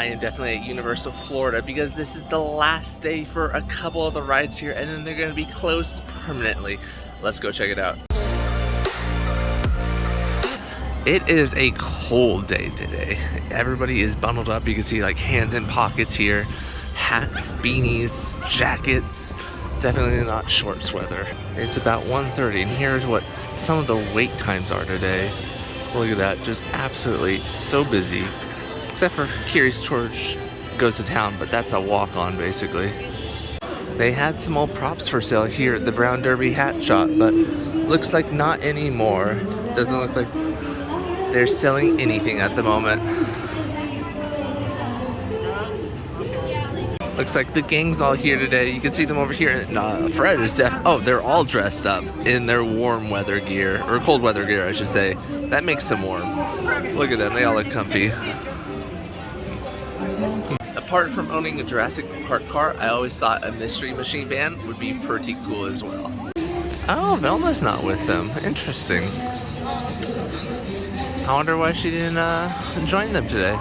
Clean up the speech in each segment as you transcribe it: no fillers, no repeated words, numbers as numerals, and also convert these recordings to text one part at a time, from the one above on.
I am definitely at Universal Florida because this is the last day for a couple of the rides here, and then they're going to be closed permanently. Let's go check it out. It is a cold day today. Everybody is bundled up. You can see like hands in pockets here. Hats, beanies, jackets. Definitely not shorts weather. It's about 1:30 and here's what some of the wait times are today. Look at that, just absolutely so busy. Except for Curious George goes to town, but that's a walk-on basically. They had some old props for sale here at the Brown Derby hat shop, but looks like not anymore. Doesn't look like they're selling anything at the moment. Looks like the gang's all here today. You can see them over here. Fred is they're all dressed up in their warm weather gear, or cold weather gear, I should say. That makes them warm. Look at them, they all look comfy. Apart from owning a Jurassic Park car, I always thought a Mystery Machine van would be pretty cool as well. Oh, Velma's not with them. Interesting. I wonder why she didn't join them today.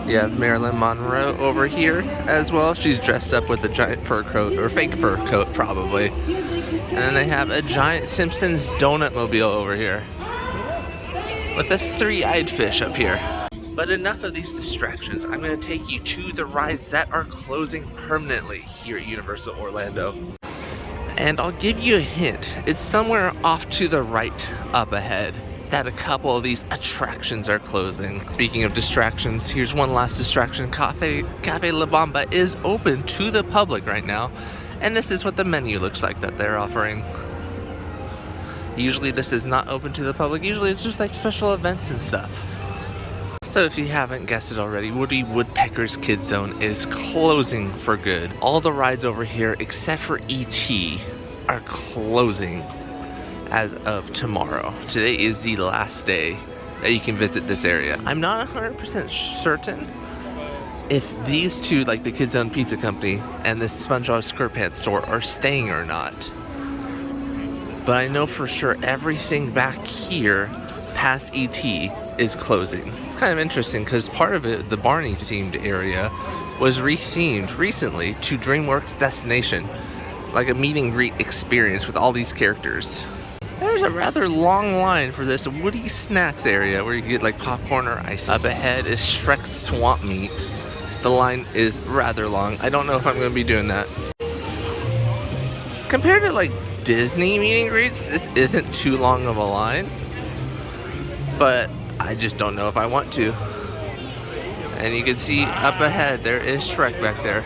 You have Marilyn Monroe over here as well. She's dressed up with a giant fur coat, or fake fur coat probably. And then they have a giant Simpsons donut mobile over here with a three-eyed fish up here. But enough of these distractions. I'm going to take you to the rides that are closing permanently here at Universal Orlando. And I'll give you a hint. It's somewhere off to the right up ahead that a couple of these attractions are closing. Speaking of distractions, here's one last distraction. Cafe La Bamba is open to the public right now, and this is what the menu looks like that they're offering. Usually this is not open to the public. Usually it's just like special events and stuff. So if you haven't guessed it already, Woodpecker's KidZone is closing for good. All the rides over here, except for E.T., are closing as of tomorrow. Today is the last day that you can visit this area. I'm not 100% certain if these two, like the KidZone Pizza Company and this SpongeBob SquarePants store, are staying or not. But I know for sure everything back here past E.T. is closing. It's kind of interesting because part of it, the Barney themed area, was rethemed recently to DreamWorks Destination, like a meet and greet experience with all these characters. There's a rather long line for this Woody Snacks area where you can get like popcorn or ice. Up ahead is Shrek's Swamp Meat. The line is rather long. I don't know if I'm going to be doing that. Compared to like Disney meet and greets, this isn't too long of a line, but I just don't know if I want to. And you can see up ahead there is Shrek back there.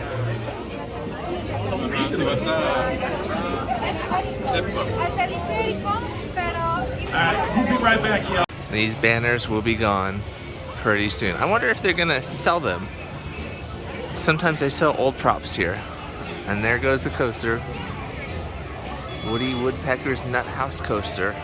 We'll be right back, y'all. These banners will be gone pretty soon. I wonder if they're gonna sell them. Sometimes they sell old props here. And there goes the coaster. Woody Woodpecker's Nut House coaster.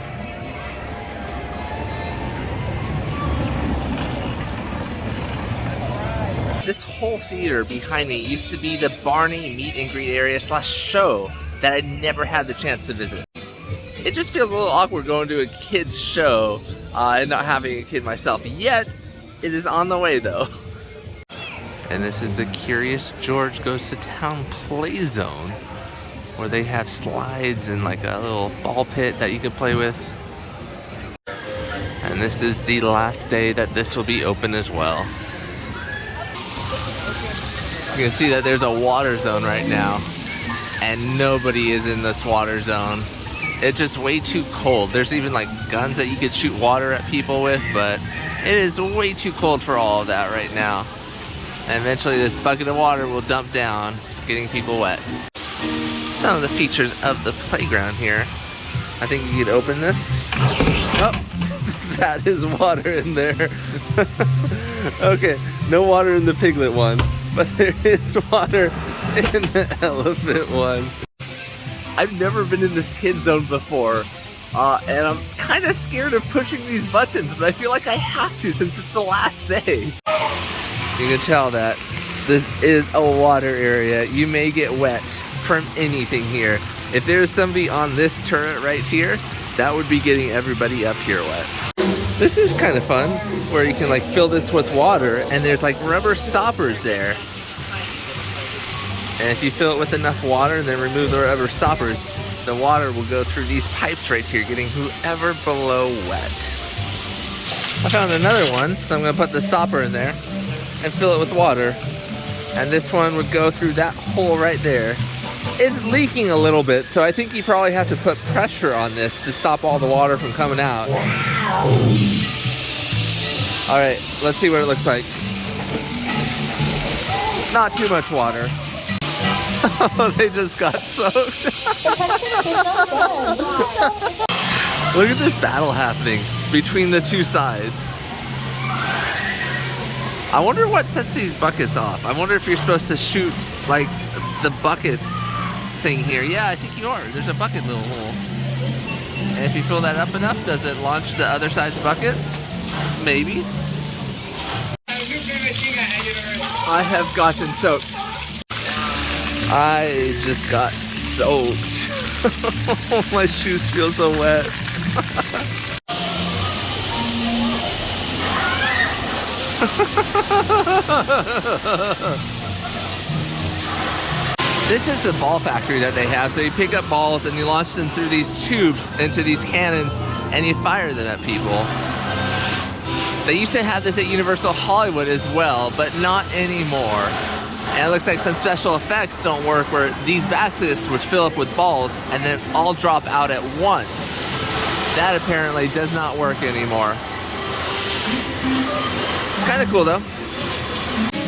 This whole theater behind me used to be the Barney meet and greet area / show that I never had the chance to visit. It just feels a little awkward going to a kid's show and not having a kid myself. Yet, it is on the way though. And this is the Curious George Goes to Town play zone, where they have slides and like a little ball pit that you can play with. And this is the last day that this will be open as well. You can see that there's a water zone right now, and nobody is in this water zone. It's just way too cold. There's even like guns that you could shoot water at people with, but it is way too cold for all of that right now. And eventually this bucket of water will dump down, getting people wet. Some of the features of the playground here. I think you could open this. Oh, that is water in there. Okay, no water in the Piglet one, but there is water in the elephant one. I've never been in this kid zone before, and I'm kind of scared of pushing these buttons, but I feel like I have to since it's the last day. You can tell that this is a water area. You may get wet from anything here. If there's somebody on this turret right here, that would be getting everybody up here wet. This is kind of fun, where you can like fill this with water, and there's like rubber stoppers there. And if you fill it with enough water and then remove the rubber stoppers, the water will go through these pipes right here, getting whoever below wet. I found another one, so I'm gonna put the stopper in there and fill it with water. And this one would go through that hole right there. It's leaking a little bit, so I think you probably have to put pressure on this to stop all the water from coming out. All right, let's see what it looks like. Not too much water. They just got soaked. Look at this battle happening between the two sides. I wonder what sets these buckets off. I wonder if you're supposed to shoot like the bucket thing here. Yeah, I think you are. There's a bucket little hole. And if you fill that up enough, does it launch the other side's bucket? Maybe. I have gotten soaked. I just got soaked. My shoes feel so wet. This is the ball factory that they have. So you pick up balls and you launch them through these tubes into these cannons and you fire them at people. They used to have this at Universal Hollywood as well, but not anymore. And it looks like some special effects don't work, where these baskets would fill up with balls and then all drop out at once. That apparently does not work anymore. It's kind of cool though.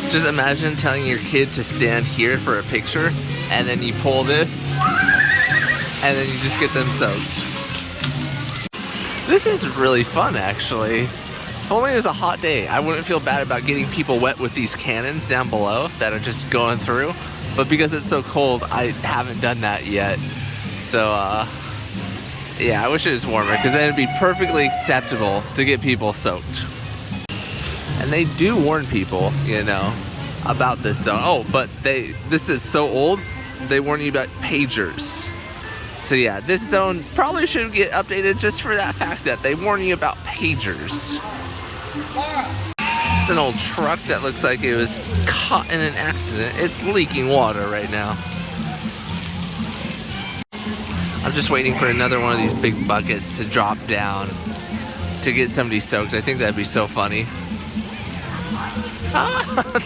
Just imagine telling your kid to stand here for a picture, and then you pull this, and then you just get them soaked. This is really fun, actually. If only it was a hot day, I wouldn't feel bad about getting people wet with these cannons down below that are just going through. But because it's so cold, I haven't done that yet. So, yeah, I wish it was warmer, because then it'd be perfectly acceptable to get people soaked. And they do warn people, you know, about this zone. Oh, but this is so old, they warn you about pagers. So yeah, this zone probably should get updated just for that fact that they warn you about pagers. It's an old truck that looks like it was caught in an accident. It's leaking water right now. I'm just waiting for another one of these big buckets to drop down to get somebody soaked. I think that'd be so funny.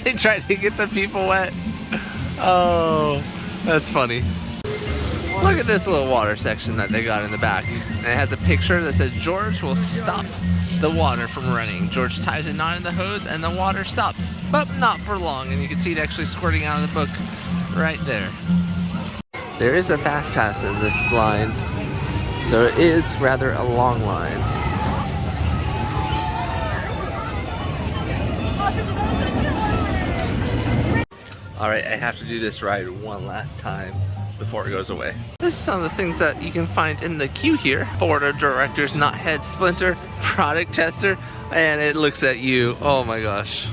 They tried to get the people wet. Oh, that's funny. Look at this little water section that they got in the back. And it has a picture that says, George will stop the water from running. George ties a knot in the hose and the water stops, but not for long. And you can see it actually squirting out of the book right there. There is a fast pass in this line, so it is rather a long line. Alright, I have to do this ride one last time before it goes away. This is some of the things that you can find in the queue here. Board of Directors, Knothead Splinter, Product Tester, and it looks at you. Oh my gosh.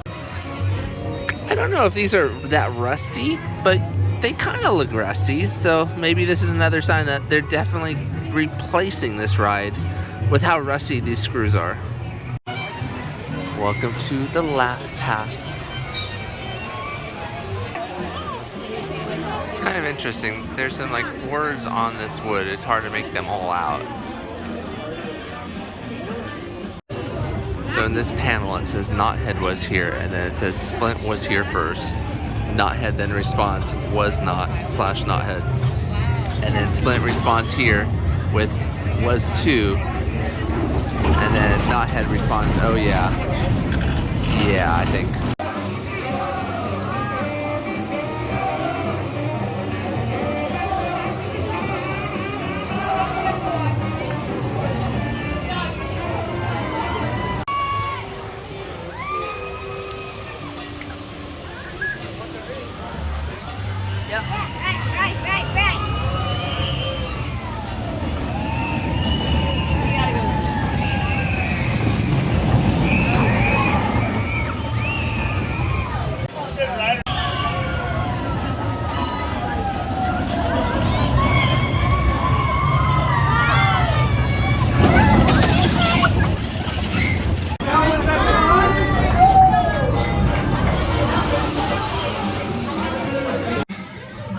I don't know if these are that rusty, but they kind of look rusty, so maybe this is another sign that they're definitely replacing this ride with how rusty these screws are. Welcome to the Laugh Path. It's kind of interesting. There's some like words on this wood. It's hard to make them all out. So in this panel it says Knothead was here, and then it says Splint was here first. Knothead then responds was not / Knothead. And then Splint responds here with was too. And then Knothead responds, oh yeah. Yeah, I think.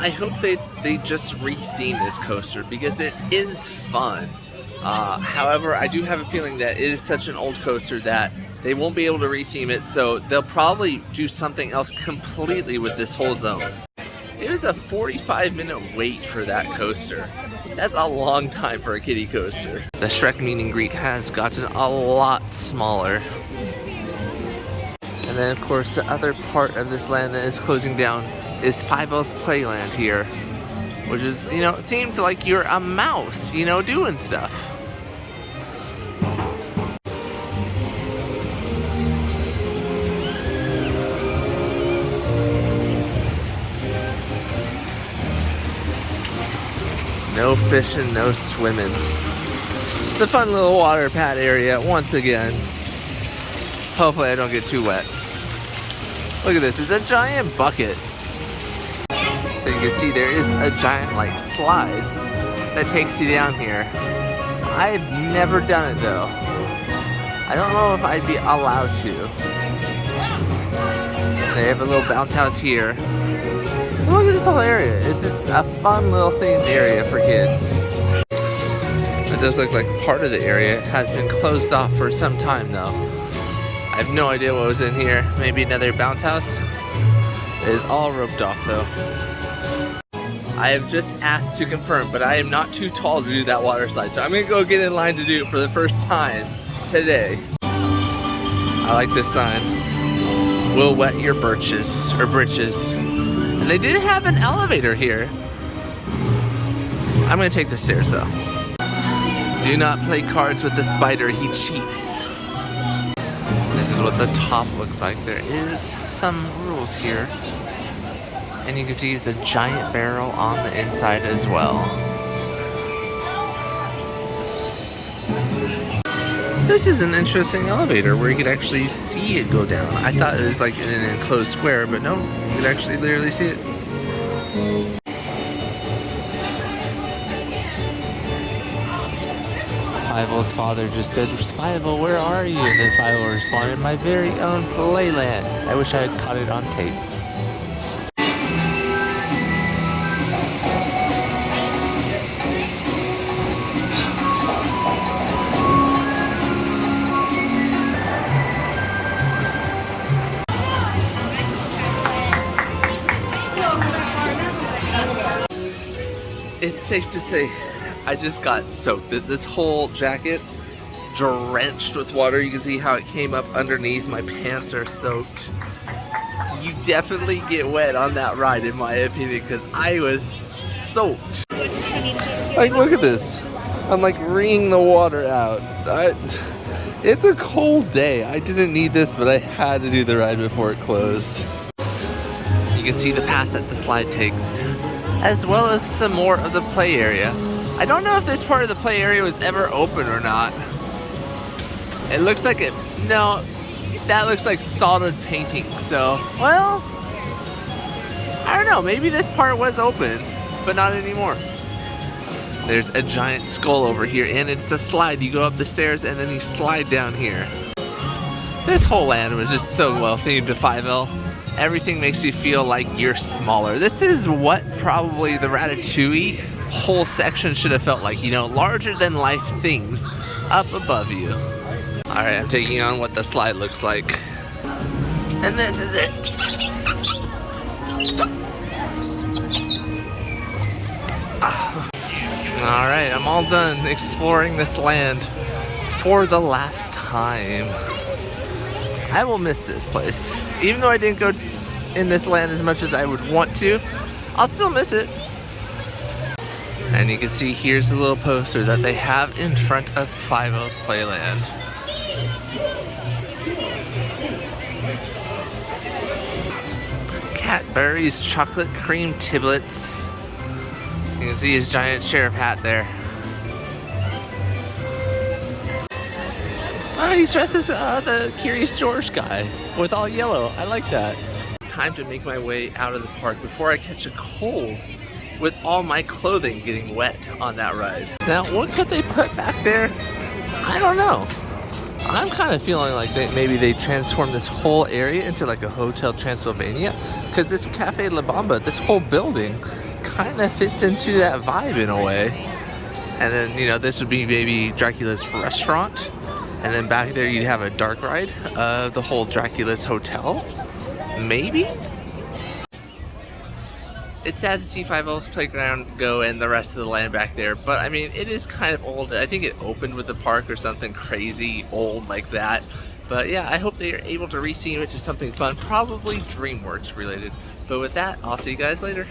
I hope they just retheme this coaster because it is fun. However, I do have a feeling that it is such an old coaster that they won't be able to retheme it, so they'll probably do something else completely with this whole zone. It was a 45-minute wait for that coaster. That's a long time for a kiddie coaster. The Shrek meet and greet has gotten a lot smaller. And then of course the other part of this land that is closing down is Five-O's Playland here, which is, you know, themed like you're a mouse, you know, doing stuff. No fishing, no swimming. It's a fun little water pad area once again. Hopefully I don't get too wet. Look at this, it's a giant bucket. So you can see there is a giant like slide that takes you down here. I've never done it though. I don't know if I'd be allowed to. They have a little bounce house here. Look at this whole area. It's just a fun little themed area for kids. It does look like part of the area has been closed off for some time though. I have no idea what was in here. Maybe another bounce house. It is all roped off though. I have just asked to confirm, but I am not too tall to do that water slide, so I'm gonna go get in line to do it for the first time today. I like this sign. Will wet your britches. And they did have an elevator here. I'm gonna take the stairs though. Do not play cards with the spider, he cheats. This is what the top looks like. There is some rules here. And you can see it's a giant barrel on the inside as well. This is an interesting elevator where you could actually see it go down. I thought it was like in an enclosed square, but no, you could actually literally see it. Five-O's father just said, "Five-O, where are you?" And then Five-O responded, "My very own playland." I wish I had caught it on tape. It's safe to say I just got soaked. This whole jacket drenched with water. You can see how it came up underneath. My pants are soaked. You definitely get wet on that ride in my opinion because I was soaked. Like, look at this. I'm like wringing the water out. It's a cold day. I didn't need this, but I had to do the ride before it closed. You can see the path that the slide takes, as well as some more of the play area. I don't know if this part of the play area was ever open or not. It looks like it, no, that looks like solid painting, so, well, I don't know, maybe this part was open, but not anymore. There's a giant skull over here, and it's a slide. You go up the stairs, and then you slide down here. This whole land was just so well themed to Five-O. Everything makes you feel like you're smaller. This is what probably the Ratatouille whole section should have felt like, you know, larger than life things up above you. All right, I'm taking on what the slide looks like. And this is it. All right, I'm all done exploring this land for the last time. I will miss this place. Even though I didn't go in this land as much as I would want to, I'll still miss it. And you can see here's the little poster that they have in front of Five-O's Playland. Cadbury's chocolate cream tiblets. You can see his giant sheriff hat there. Oh, he's dressed as the Curious George guy with all yellow. I like that. Time to make my way out of the park before I catch a cold with all my clothing getting wet on that ride. Now, what could they put back there? I don't know. I'm kind of feeling like maybe they transformed this whole area into like a Hotel Transylvania, because this Cafe La Bamba, this whole building, kind of fits into that vibe in a way. And then, you know, this would be maybe Dracula's restaurant. And then back there you'd have a dark ride of the whole Dracula's hotel. Maybe? It's sad to see 5L's Playground go and the rest of the land back there, but I mean, it is kind of old. I think it opened with the park or something crazy old like that. But yeah, I hope they are able to retheme it to something fun, probably DreamWorks related. But with that, I'll see you guys later.